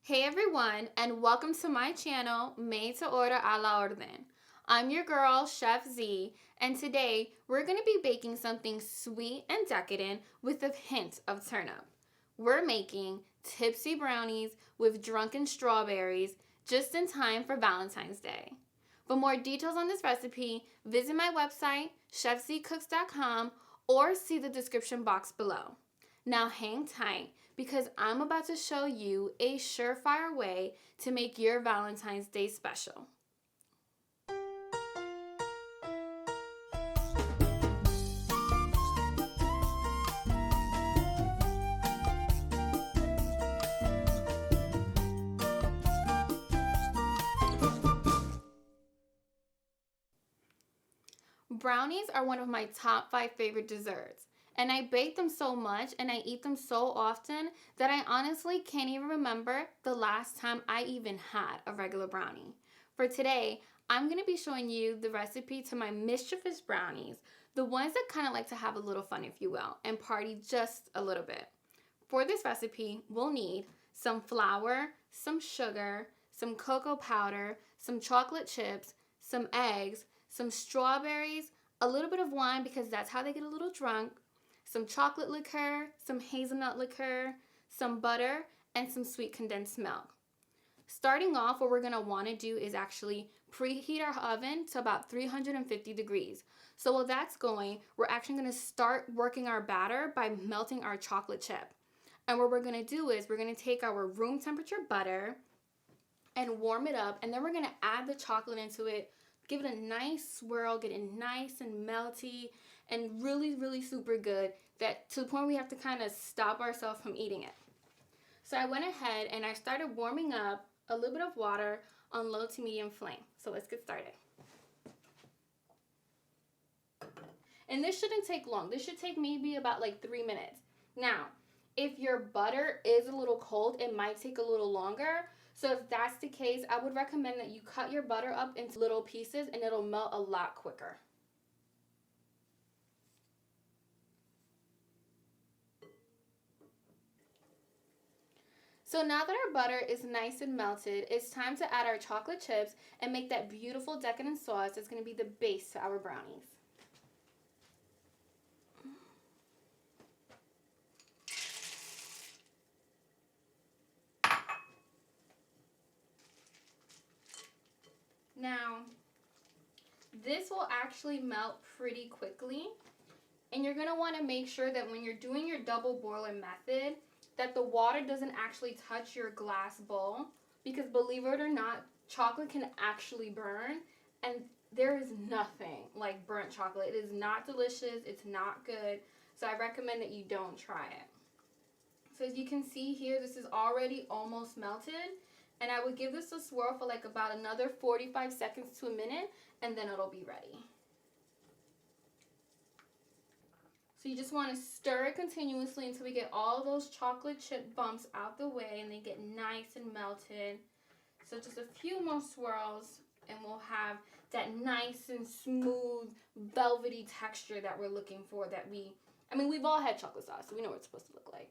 Hey everyone, and welcome to my channel, Made to Order a la Orden. I'm your girl, Chef Z, and today we're going to be baking something sweet and decadent with a hint of turnip. We're making Tipsy Brownies with drunken strawberries just in time for Valentine's Day. For more details on this recipe, visit my website, chefzcooks.com, or see the description box below. Now hang tight because I'm about to show you a surefire way to make your Valentine's Day special. Brownies are one of my top 5 favorite desserts. And I bake them so much and I eat them so often that I honestly can't even remember the last time I even had a regular brownie. For today, I'm going to be showing you the recipe to my mischievous brownies, the ones that kind of like to have a little fun, if you will, and party just a little bit. For this recipe, we'll need some flour, some sugar, some cocoa powder, some chocolate chips, some eggs, some strawberries, a little bit of wine because that's how they get a little drunk, some chocolate liqueur, some hazelnut liqueur, some butter, and some sweet condensed milk. Starting off, what we're going to want to do is actually preheat our oven to about 350 degrees. So while that's going, we're actually going to start working our batter by melting our chocolate chip. And what we're going to do is we're going to take our room temperature butter and warm it up, and then we're going to add the chocolate into it, give it a nice swirl, get it nice and melty and really super good, that to the point where we have to kind of stop ourselves from eating it. So I went ahead and I started warming up a little bit of water on low to medium flame. So let's get started. And this shouldn't take long. This should take maybe about like 3 minutes. Now, if your butter is a little cold, it might take a little longer. So if that's the case, I would recommend that you cut your butter up into little pieces and it'll melt a lot quicker. So now that our butter is nice and melted, it's time to add our chocolate chips and make that beautiful decadent sauce that's going to be the base to our brownies. Now, this will actually melt pretty quickly, and you're going to want to make sure that when you're doing your double boiler method, that the water doesn't actually touch your glass bowl, because believe it or not, chocolate can actually burn, and there is nothing like burnt chocolate. It is not delicious, it's not good, so I recommend that you don't try it. So as you can see here, this is already almost melted, and I would give this a swirl for like about another 45 seconds to a minute, and then it'll be ready. So you just want to stir it continuously until we get all those chocolate chip bumps out the way and they get nice and melted. So just a few more swirls and we'll have that nice and smooth velvety texture that we're looking for, that we've all had chocolate sauce, so we know what it's supposed to look like.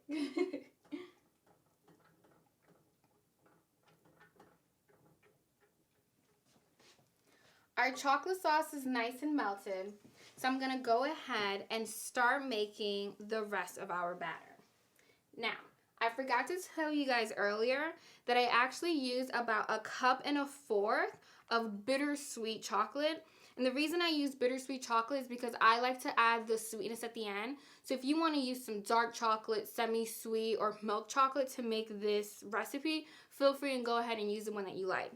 Our chocolate sauce is nice and melted, so I'm going to go ahead and start making the rest of our batter. Now, I forgot to tell you guys earlier that I actually used about 1.25 cups of bittersweet chocolate. And the reason I use bittersweet chocolate is because I like to add the sweetness at the end. So if you want to use some dark chocolate, semi-sweet, or milk chocolate to make this recipe, feel free and go ahead and use the one that you like.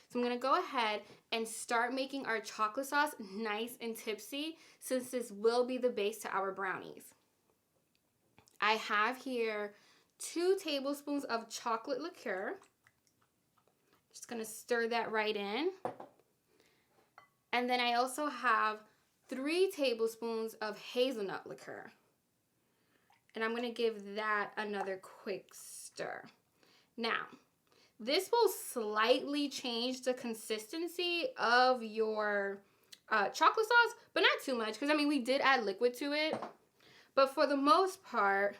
So I'm going to go ahead and start making our chocolate sauce nice and tipsy, since this will be the base to our brownies. I have here 2 tablespoons of chocolate liqueur. Just going to stir that right in. And then I also have 3 tablespoons of hazelnut liqueur. And I'm going to give that another quick stir. Now, this will slightly change the consistency of your chocolate sauce, but not too much, because we did add liquid to it. But for the most part,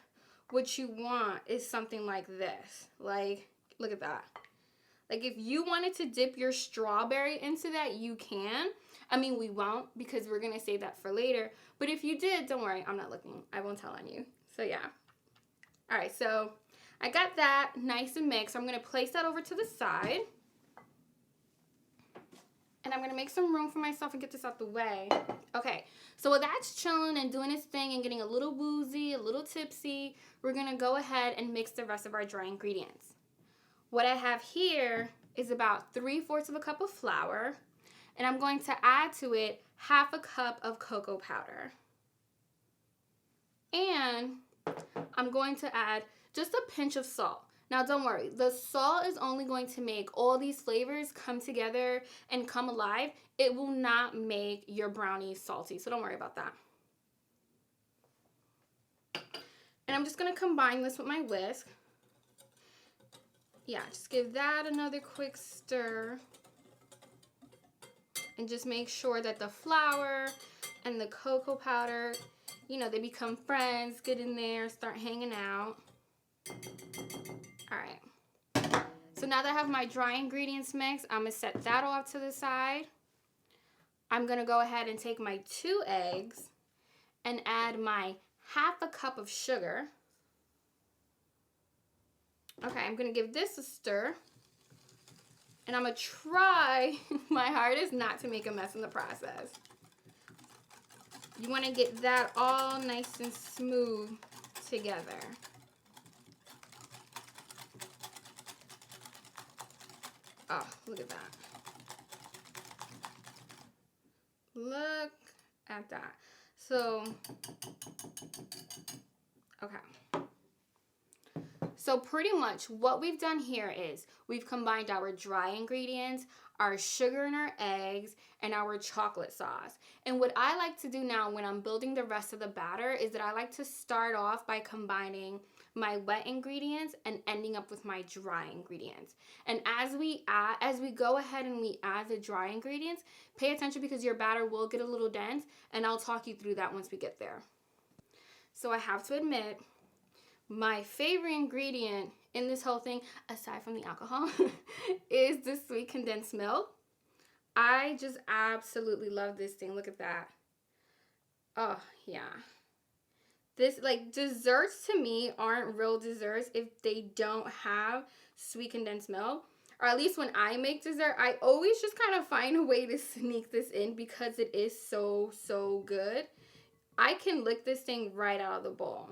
what you want is something like this, like Look at that. Like if you wanted to dip your strawberry into that, you can. I mean, we won't because we're going to save that for later. But if you did, don't worry. I'm not looking. I won't tell on you. So yeah. All right. So I got that nice and mixed. I'm going to place that over to the side. And I'm going to make some room for myself and get this out the way. Okay. So while that's chilling and doing its thing and getting a little woozy, a little tipsy, we're going to go ahead and mix the rest of our dry ingredients. What I have here is about 3/4 of a cup of flour, and I'm going to add to it 1/2 cup of cocoa powder. And I'm going to add just a pinch of salt. Now don't worry, the salt is only going to make all these flavors come together and come alive. It will not make your brownies salty, so don't worry about that. And I'm just going to combine this with my whisk. Yeah, just give that another quick stir. And just make sure that the flour and the cocoa powder, you know, they become friends, get in there, start hanging out. All right. So now that I have my dry ingredients mixed, I'm going to set that off to the side. I'm going to go ahead and take my 2 eggs and add my 1/2 cup of sugar. Okay, I'm going to give this a stir. And I'm going to try my hardest not to make a mess in the process. You want to get that all nice and smooth together. Oh, look at that. Look at that. So, okay. So pretty much what we've done here is we've combined our dry ingredients, our sugar and our eggs, and our chocolate sauce. And what I like to do now when I'm building the rest of the batter is that I like to start off by combining my wet ingredients and ending up with my dry ingredients. And as we go ahead and we add the dry ingredients, pay attention because your batter will get a little dense, and I'll talk you through that once we get there. So I have to admit, my favorite ingredient in this whole thing, aside from the alcohol, is the sweet condensed milk. I just absolutely love this thing. Look at that. Oh, yeah. This, like, desserts to me aren't real desserts if they don't have sweet condensed milk. Or at least when I make dessert, I always just kind of find a way to sneak this in because it is so, so good. I can lick this thing right out of the bowl.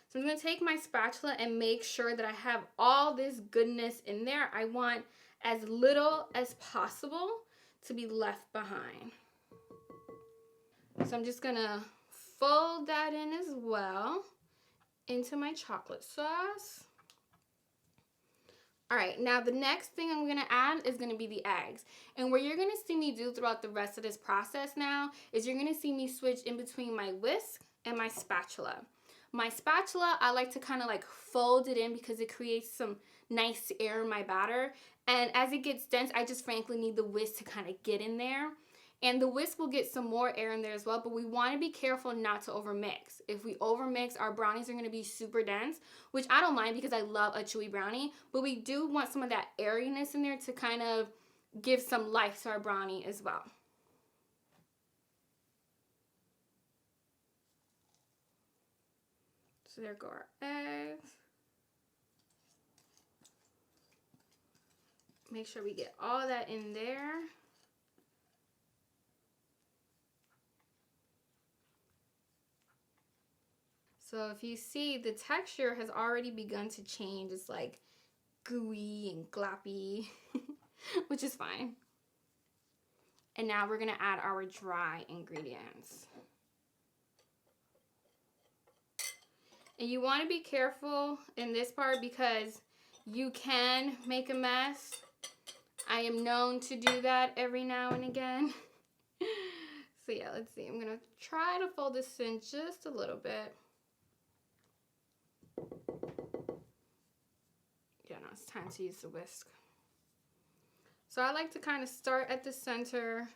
So I'm going to take my spatula and make sure that I have all this goodness in there. I want as little as possible to be left behind. So I'm just going to fold that in as well into my chocolate sauce. All right, now the next thing I'm going to add is going to be the eggs. And what you're going to see me do throughout the rest of this process now is you're going to see me switch in between my whisk and my spatula. My spatula, I like to kind of like fold it in because it creates some nice air in my batter. And as it gets dense, I just frankly need the whisk to kind of get in there. And the whisk will get some more air in there as well, but we want to be careful not to overmix. If we overmix, our brownies are going to be super dense, which I don't mind because I love a chewy brownie, but we do want some of that airiness in there to kind of give some life to our brownie as well. So there go our eggs. Make sure we get all that in there. So if you see, the texture has already begun to change. It's like gooey and gloppy, which is fine. And now we're gonna add our dry ingredients. And you wanna be careful in this part because you can make a mess. I am known to do that every now and again. So yeah, let's see. I'm gonna try to fold this in just a little bit. Yeah, no, it's time to use the whisk. So I like to kind of start at the center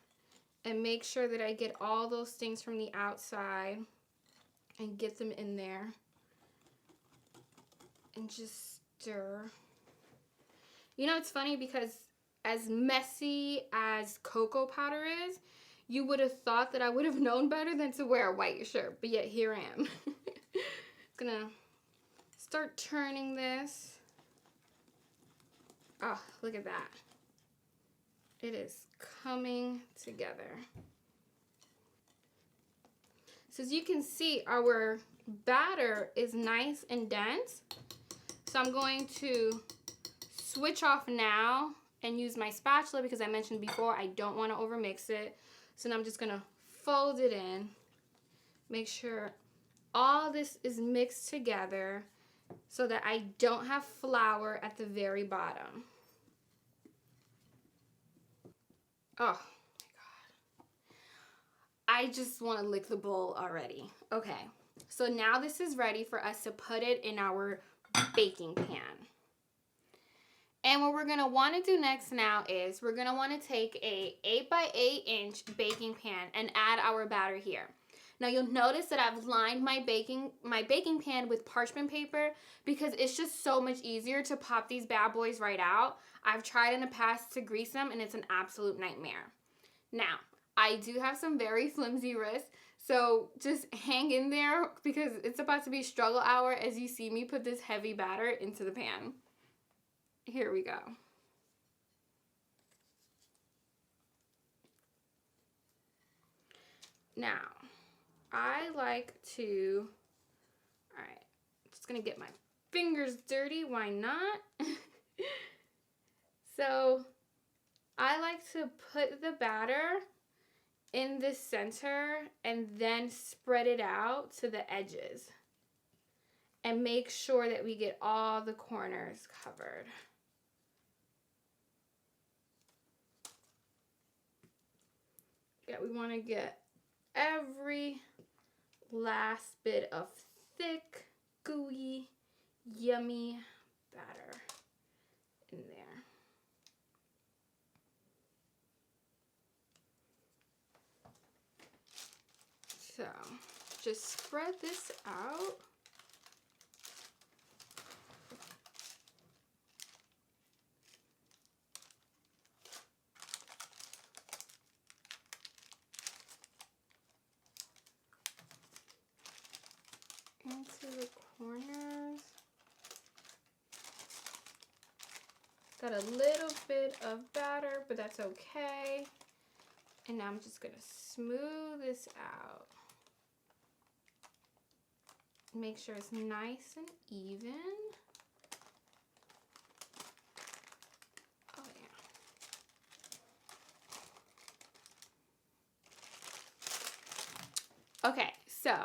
and make sure that I get all those things from the outside and get them in there. And just stir. You know, it's funny because as messy as cocoa powder is, you would have thought that I would have known better than to wear a white shirt, but yet here I am. Gonna start turning this. Oh, look at that. It is coming together. So as you can see, our batter is nice and dense. So I'm going to switch off now and use my spatula because I mentioned before I don't want to overmix it. So now I'm just going to fold it in, make sure all this is mixed together so that I don't have flour at the very bottom. Oh my God. I just want to lick the bowl already. Okay, so now this is ready for us to put it in our baking pan. And what we're gonna wanna do next now is we're gonna wanna take a 8x8-inch baking pan and add our batter here. Now you'll notice that I've lined my baking pan with parchment paper because it's just so much easier to pop these bad boys right out. I've tried in the past to grease them and it's an absolute nightmare. Now, I do have some very flimsy wrists, so just hang in there because it's about to be struggle hour as you see me put this heavy batter into the pan. Here we go. Now, I like to, all right, just gonna get my fingers dirty, why not? So, I like to put the batter in the center and then spread it out to the edges and make sure that we get all the corners covered. Yeah, we want to get every last bit of thick, gooey, yummy batter in there. So, just spread this out. Into the corners. Got a little bit of batter, but that's okay. And now I'm just gonna smooth this out. Make sure it's nice and even. Oh yeah. Okay, so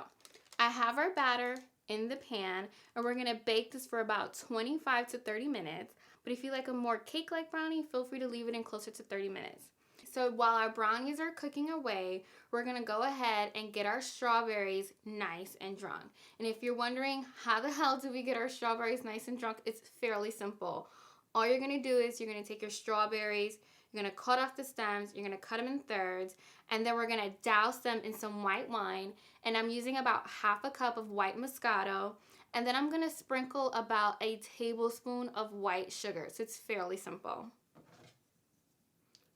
I have our batter in the pan and we're gonna bake this for about 25 to 30 minutes. But if you like a more cake-like brownie, feel free to leave it in closer to 30 minutes. So while our brownies are cooking away, we're gonna go ahead and get our strawberries nice and drunk. And if you're wondering how the hell do we get our strawberries nice and drunk, it's fairly simple. All you're gonna do is you're gonna take your strawberries, you're gonna cut off the stems, you're gonna cut them in thirds, and then we're gonna douse them in some white wine. And I'm using about half a cup of white moscato. And then I'm gonna sprinkle about a tablespoon of white sugar. So it's fairly simple.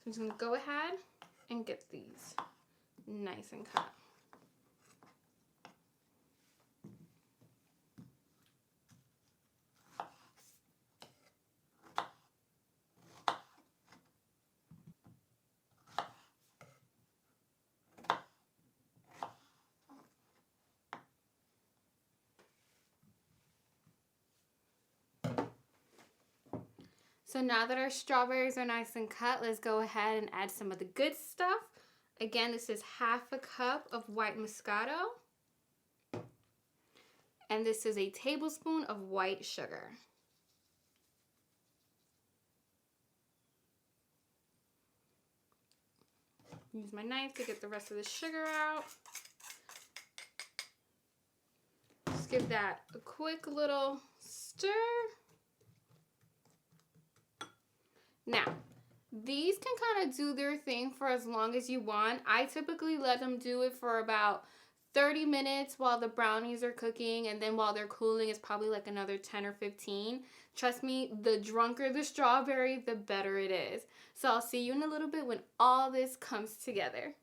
So I'm just gonna go ahead and get these nice and cut. So now that our strawberries are nice and cut, let's go ahead and add some of the good stuff. Again, this is half a cup of white moscato. And this is a tablespoon of white sugar. Use my knife to get the rest of the sugar out. Just give that a quick little stir. Now, these can kind of do their thing for as long as you want. I typically let them do it for about 30 minutes while the brownies are cooking, and then while they're cooling, it's probably like another 10 or 15. Trust me, the drunker the strawberry, the better it is. So I'll see you in a little bit when all this comes together.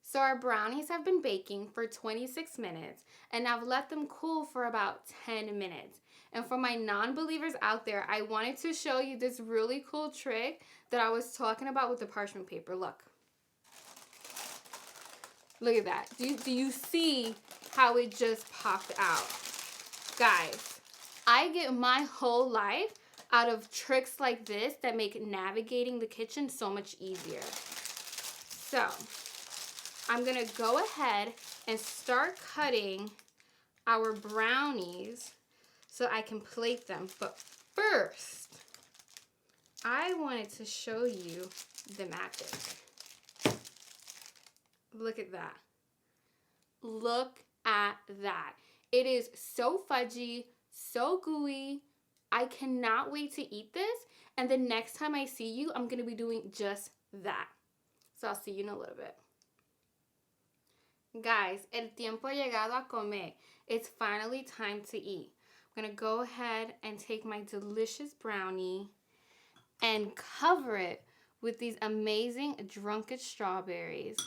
So our brownies have been baking for 26 minutes, and I've let them cool for about 10 minutes. And for my non-believers out there, I wanted to show you this really cool trick that I was talking about with the parchment paper. Look. Look at that. Do you see how it just popped out? Guys, I get my whole life out of tricks like this that make navigating the kitchen so much easier. So, I'm going to go ahead and start cutting our brownies so I can plate them. But first, I wanted to show you the magic. Look at that. Look at that. It is so fudgy, so gooey. I cannot wait to eat this. And the next time I see you, I'm going to be doing just that. So I'll see you in a little bit. Guys, el tiempo ha llegado a comer. It's finally time to eat. I'm going to go ahead and take my delicious brownie and cover it with these amazing drunken strawberries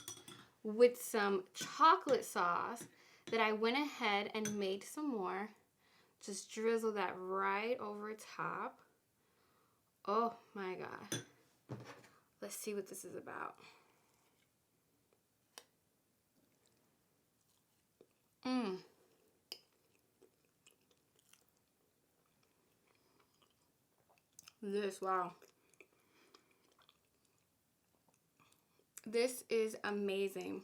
with some chocolate sauce that I went ahead and made some more. Just drizzle that right over top. Oh my God. Let's see what this is about. Wow. This is amazing.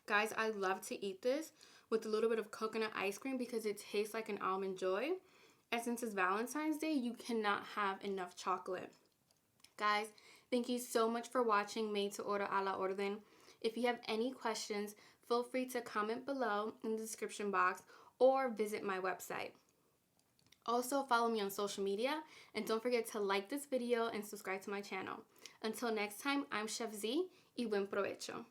Guys, I love to eat this with a little bit of coconut ice cream because it tastes like an almond joy. And since it's Valentine's Day, you cannot have enough chocolate. Guys, thank you so much for watching Made to Order a la Orden. If you have any questions, feel free to comment below in the description box or visit my website. Also, follow me on social media and don't forget to like this video and subscribe to my channel. Until next time, I'm Chef Z y buen provecho.